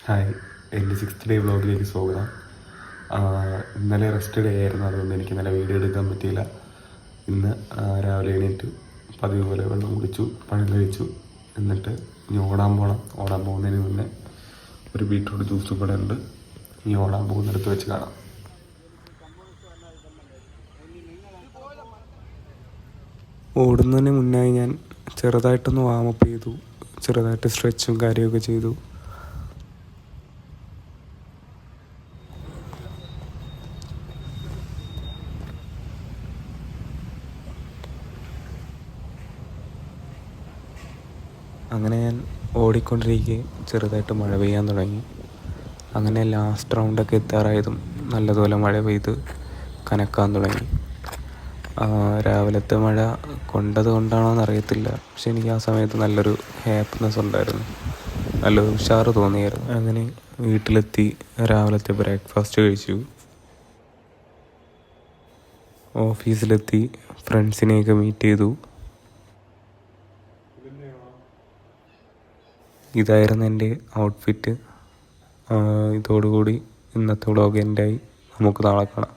Hi, എൻ്റെ 6th day വ്ളോഗിലേക്ക് സ്വാഗതം. ഇന്നലെ റെസ്റ്റ് ഡേ ആയിരുന്നു, അതുകൊണ്ട് എനിക്ക് ഇന്നലെ വീഡിയോ എടുക്കാൻ പറ്റിയില്ല. ഇന്ന് രാവിലെ എണീറ്റ് പതിവ് പോലെ വെള്ളം കുടിച്ചു, പഴം കഴിച്ചു. എന്നിട്ട് ഇനി ഓടാൻ പോകണം. ഓടാൻ പോകുന്നതിന് മുന്നേ ഒരു ബീട്രൂട്ട് ജ്യൂസ് ഇവിടെ ഉണ്ട്. ഇനി ഓടാൻ പോകുന്നിടത്ത് വെച്ച് കാണാം. ഓടുന്നതിന് മുന്നായി ഞാൻ ചെറുതായിട്ടൊന്ന് വാമപ്പ് ചെയ്തു, ചെറുതായിട്ട് സ്ട്രെച്ചും കാര്യമൊക്കെ ചെയ്തു. അങ്ങനെ ഞാൻ ഓടിക്കൊണ്ടിരിക്കെ ചെറുതായിട്ട് മഴ പെയ്യാൻ തുടങ്ങി. അങ്ങനെ ലാസ്റ്റ് റൗണ്ടൊക്കെ എത്താറായതും നല്ലതുപോലെ മഴ പെയ്ത് കനക്കാൻ തുടങ്ങി. രാവിലത്തെ മഴ കൊണ്ടത് കൊണ്ടാണോ എന്നറിയത്തില്ല, പക്ഷെ എനിക്ക് ആ സമയത്ത് നല്ലൊരു ഹാപ്പിനെസ് ഉണ്ടായിരുന്നു, നല്ലൊരു ഉഷാറ് തോന്നിയായിരുന്നു. അങ്ങനെ വീട്ടിലെത്തി രാവിലത്തെ ബ്രേക്ക്ഫാസ്റ്റ് കഴിച്ചു. ഓഫീസിലെത്തി ഫ്രണ്ട്സിനെയൊക്കെ മീറ്റ് ചെയ്തു. ഇതായിരുന്നു എൻ്റെ ഔട്ട്ഫിറ്റ്. ഇതോടുകൂടി ഇന്നത്തെ വ്ളോഗ് എൻഡായി. നമുക്ക് നാളെ കാണാം.